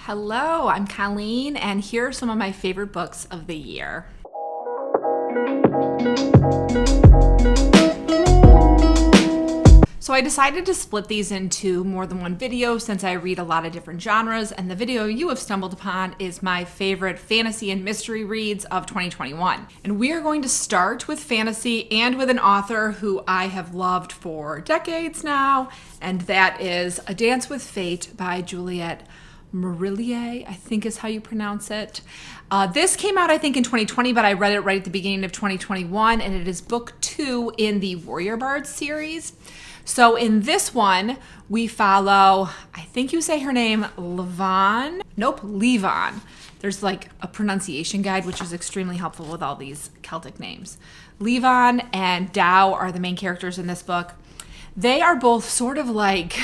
Hello, I'm Colleen, and here are some of my favorite books of the year. So I decided to split these into more than one video since I read a lot of different genres, and the video you have stumbled upon is my favorite fantasy and mystery reads of 2021. And we are going to start with fantasy and with an author who I have loved for decades now, and that is A Dance with Fate by Juliette Marillier, I think is how you pronounce it. This came out, I think, in 2020, but I read it right at the beginning of 2021, and it is book 2 in the Warrior Bard series. So in this one, we follow, I think you say her name, Levon. Nope, Levon. There's like a pronunciation guide, which is extremely helpful with all these Celtic names. Levon and Dow are the main characters in this book. They are both sort of like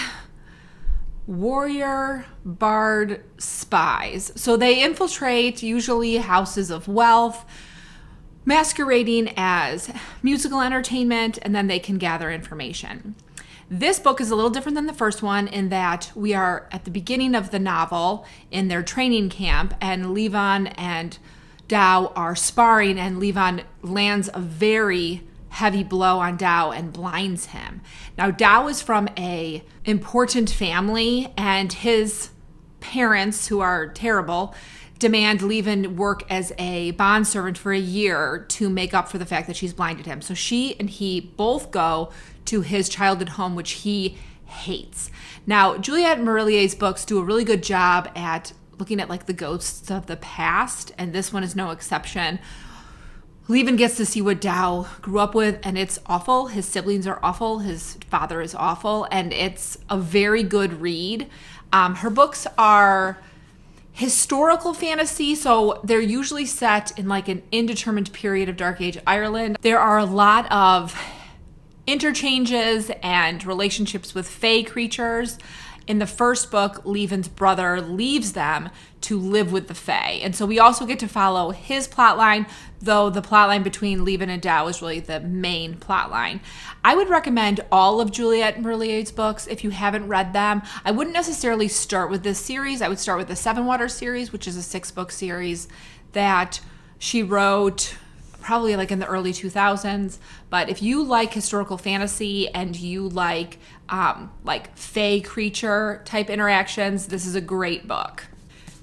warrior bard spies. So they infiltrate usually houses of wealth, masquerading as musical entertainment, and then they can gather information. This book is a little different than the first one in that we are at the beginning of the novel in their training camp, and Levon and Dow are sparring, and Levon lands a very heavy blow on Dow and blinds him. Now, Dow is from a important family, and his parents, who are terrible, demand Levon work as a bondservant for a year to make up for the fact that she's blinded him. So she and he both go to his childhood home, which he hates. Now, Juliette Marillier's books do a really good job at looking at like the ghosts of the past, and this one is no exception. Levon gets to see what Dow grew up with, and it's awful. His siblings are awful. His father is awful, and it's a very good read. Her books are historical fantasy, so they're usually set in like an indeterminate period of Dark Age Ireland. There are a lot of interchanges and relationships with fae creatures. In the first book, Levon's brother leaves them to live with the fae. And so we also get to follow his plotline, though the plotline between Levon and Dow is really the main plotline. I would recommend all of Juliette Marillier's books if you haven't read them. I wouldn't necessarily start with this series. I would start with the Seven Water series, which is a 6-book series that she wrote probably like in the early 2000s. But if you like historical fantasy and you like fae creature type interactions, this is a great book.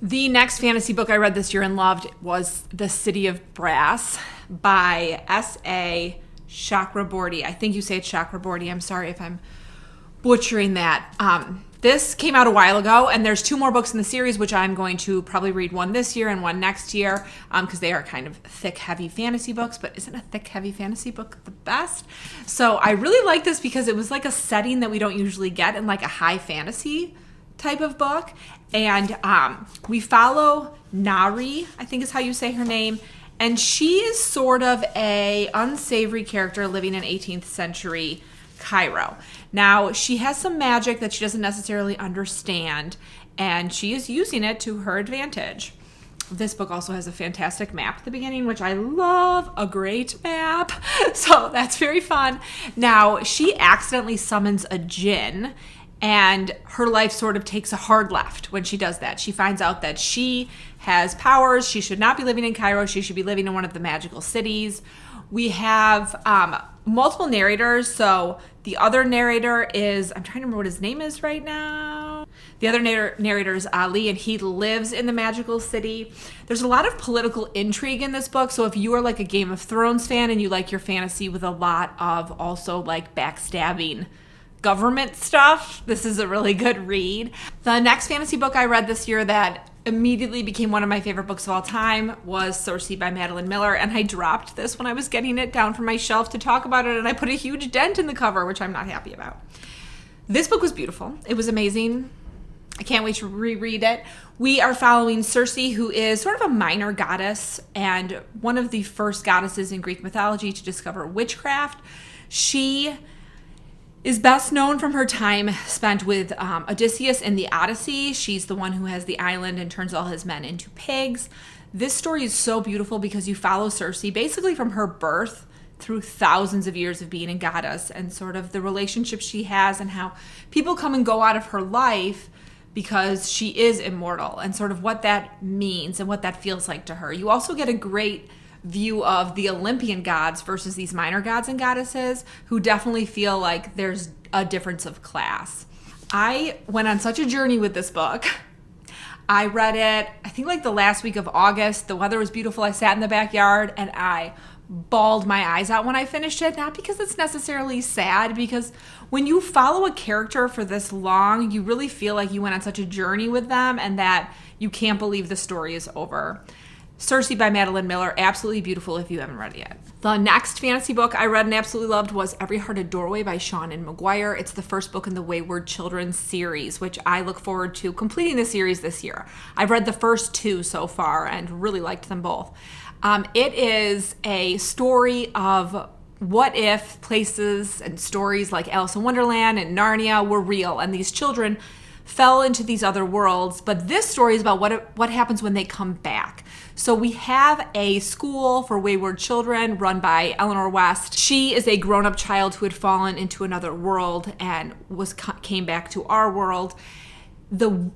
The next fantasy book I read this year and loved was The City of Brass by S.A. Chakraborty. I think you say it's Chakraborty. I'm sorry if I'm butchering that. This came out a while ago, and there's 2 more books in the series, which I'm going to probably read one this year and one next year, because they are kind of thick, heavy fantasy books. But isn't a thick, heavy fantasy book the best? So I really like this because it was like a setting that we don't usually get in like a high fantasy type of book. And we follow Nari, I think is how you say her name. And she is sort of a unsavory character living in 18th century Cairo. Now, she has some magic that she doesn't necessarily understand, and she is using it to her advantage. This book also has a fantastic map at the beginning, which I love, a great map. So that's very fun. Now, she accidentally summons a djinn, and her life sort of takes a hard left when she does that. She finds out that she has powers. She should not be living in Cairo. She should be living in one of the magical cities. We have multiple narrators. So the other narrator is, I'm trying to remember what his name is right now. The other narrator is Ali, and he lives in the magical city. There's a lot of political intrigue in this book. So if you are like a Game of Thrones fan and you like your fantasy with a lot of also like backstabbing government stuff, this is a really good read. The next fantasy book I read this year that immediately became one of my favorite books of all time was Cersei by Madeline Miller, and I dropped this when I was getting it down from my shelf to talk about it, and I put a huge dent in the cover, which I'm not happy about. This book was beautiful. It was amazing. I can't wait to reread it. We are following Cersei, who is sort of a minor goddess and one of the first goddesses in Greek mythology to discover witchcraft. She is best known from her time spent with Odysseus in the Odyssey. She's the one who has the island and turns all his men into pigs. This story is so beautiful because you follow Cersei basically from her birth through thousands of years of being a goddess and sort of the relationships she has and how people come and go out of her life because she is immortal and sort of what that means and what that feels like to her. You also get a great view of the Olympian gods versus these minor gods and goddesses who definitely feel like there's a difference of class. I went on such a journey with this book. I read it, I think like the last week of August. The weather was beautiful. I sat in the backyard and I bawled my eyes out when I finished it. Not because it's necessarily sad, because when you follow a character for this long, you really feel like you went on such a journey with them and that you can't believe the story is over. Cersei by Madeline Miller, absolutely beautiful if you haven't read it yet. The next fantasy book I read and absolutely loved was Every Hearted Doorway by Seanan McGuire. It's the first book in the Wayward Children series, which I look forward to completing the series this year. I've read the first 2 so far and really liked them both. It is a story of what if places and stories like Alice in Wonderland and Narnia were real and these children fell into these other worlds. But this story is about what happens when they come back. So we have a school for wayward children run by Eleanor West. She is a grown-up child who had fallen into another world and came back to our world. I'm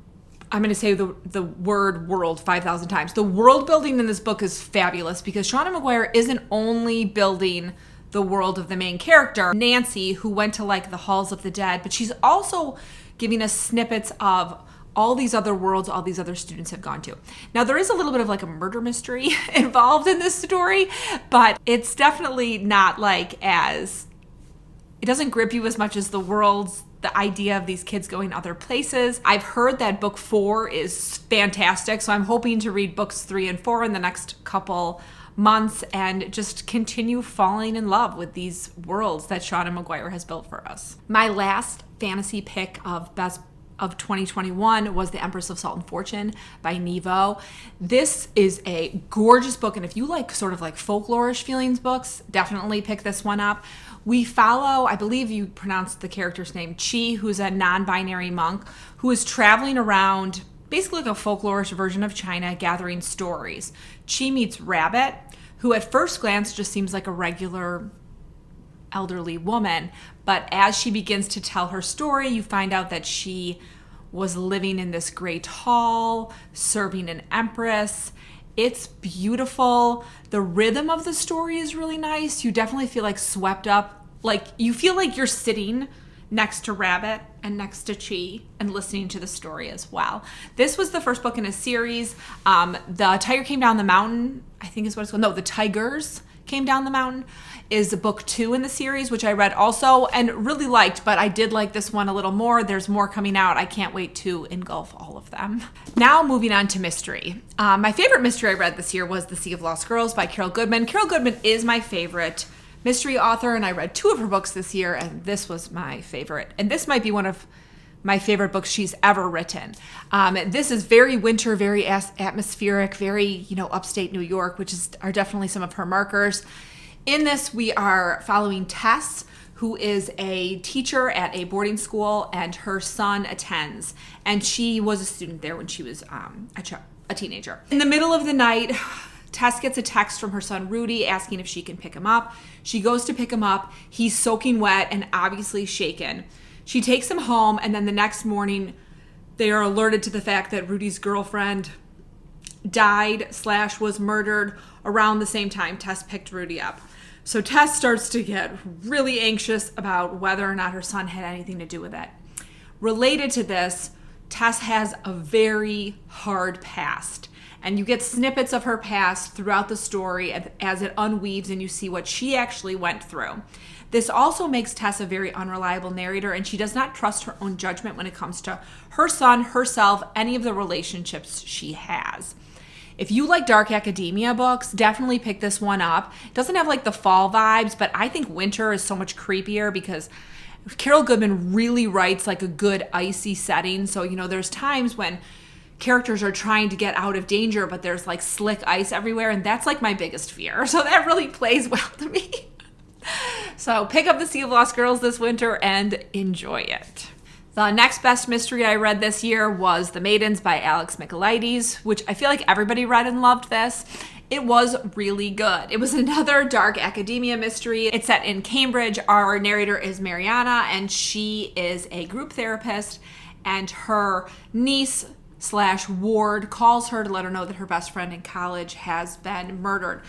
going to say the word world 5,000 times. The world building in this book is fabulous because Seanan McGuire isn't only building the world of the main character, Nancy, who went to like the halls of the dead, but she's also giving us snippets of all these other worlds all these other students have gone to. Now, there is a little bit of like a murder mystery involved in this story, but it's definitely not like it doesn't grip you as much as the idea of these kids going other places. I've heard that book 4 is fantastic, so I'm hoping to read books 3 and 4 in the next couple months and just continue falling in love with these worlds that Seanan McGuire has built for us. My last fantasy pick of 2021 was The Empress of Salt and Fortune by Nevo. This is a gorgeous book, and if you like sort of like folklorish feelings books, definitely pick this one up. We follow, I believe you pronounced the character's name, Chi, who's a non-binary monk who is traveling around basically like a folklorish version of China, gathering stories. Chi meets Rabbit, who at first glance just seems like a regular elderly woman, but as she begins to tell her story, you find out that she was living in this great hall, serving an empress. It's beautiful. The rhythm of the story is really nice. You definitely feel like swept up. Like you feel like you're sitting next to Rabbit and next to Chi and listening to the story as well. This was the first book in a series. The Tiger Came Down the Mountain, I think is what it's called. No, The Tigers Came Down the Mountain is book 2 in the series, which I read also and really liked, but I did like this one a little more. There's more coming out. I can't wait to engulf all of them. Now moving on to mystery. My favorite mystery I read this year was The Sea of Lost Girls by Carol Goodman. Carol Goodman is my favorite mystery author, and I read 2 of her books this year, and this was my favorite. And this might be one of my favorite books she's ever written. This is very winter, very atmospheric, very, upstate New York, which are definitely some of her markers. In this, we are following Tess, who is a teacher at a boarding school, and her son attends. And she was a student there when she was a teenager. In the middle of the night, Tess gets a text from her son Rudy asking if she can pick him up. She goes to pick him up. He's soaking wet and obviously shaken. She takes him home, and then the next morning, they are alerted to the fact that Rudy's girlfriend died / was murdered around the same time Tess picked Rudy up. So Tess starts to get really anxious about whether or not her son had anything to do with it. Related to this, Tess has a very hard past, and you get snippets of her past throughout the story as it unweaves and you see what she actually went through. This also makes Tess a very unreliable narrator, and she does not trust her own judgment when it comes to her son, herself, any of the relationships she has. If you like dark academia books, definitely pick this one up. It doesn't have like the fall vibes, but I think winter is so much creepier because Carol Goodman really writes like a good icy setting. So, there's times when characters are trying to get out of danger, but there's like slick ice everywhere, and that's like my biggest fear. So that really plays well to me. So pick up The Sea of Lost Girls this winter and enjoy it. The next best mystery I read this year was The Maidens by Alex Michaelides, which I feel like everybody read and loved this. It was really good. It was another dark academia mystery. It's set in Cambridge. Our narrator is Mariana, and she is a group therapist, and her niece / ward calls her to let her know that her best friend in college has been murdered.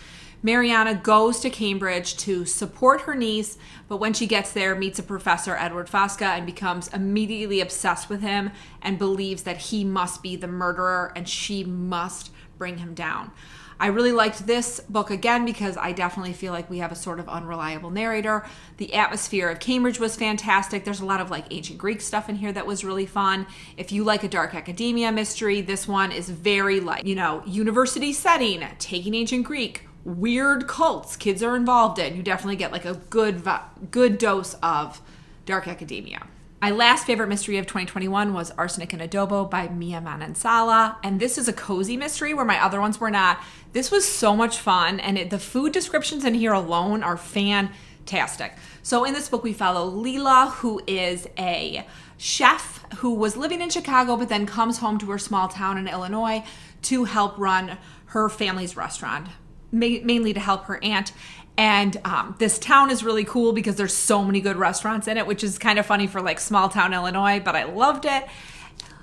Mariana goes to Cambridge to support her niece, but when she gets there, meets a professor, Edward Fosca, and becomes immediately obsessed with him and believes that he must be the murderer and she must bring him down. I really liked this book again because I definitely feel like we have a sort of unreliable narrator. The atmosphere of Cambridge was fantastic. There's a lot of like ancient Greek stuff in here that was really fun. If you like a dark academia mystery, this one is very like, university setting, taking ancient Greek, weird cults kids are involved in. You definitely get like a good dose of dark academia. My last favorite mystery of 2021 was Arsenic and Adobo by Mia Manansala. And this is a cozy mystery where my other ones were not. This was so much fun. And the food descriptions in here alone are fantastic. So in this book, we follow Leela, who is a chef who was living in Chicago, but then comes home to her small town in Illinois to help run her family's restaurant, mainly to help her aunt. And this town is really cool because there's so many good restaurants in it, which is kind of funny for like small town Illinois, but I loved it.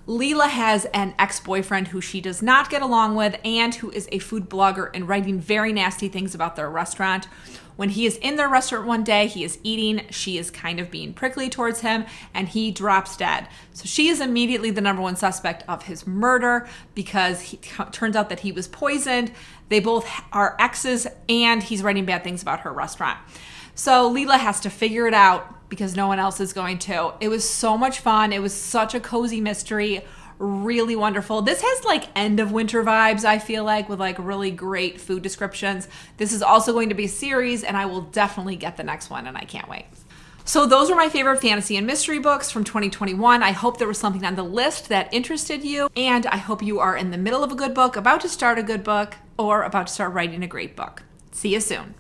Leela has an ex-boyfriend who she does not get along with and who is a food blogger and writing very nasty things about their restaurant. When he is in their restaurant one day, he is eating, she is kind of being prickly towards him, and he drops dead. So she is immediately the number one suspect of his murder because it turns out that he was poisoned. They both are exes, and he's writing bad things about her restaurant. So Leela has to figure it out because no one else is going to. It was so much fun. It was such a cozy mystery. Really wonderful. This has like end of winter vibes, I feel like, with like really great food descriptions. This is also going to be a series, and I will definitely get the next one, and I can't wait. So those were my favorite fantasy and mystery books from 2021. I hope there was something on the list that interested you, and I hope you are in the middle of a good book, about to start a good book, or about to start writing a great book. See you soon.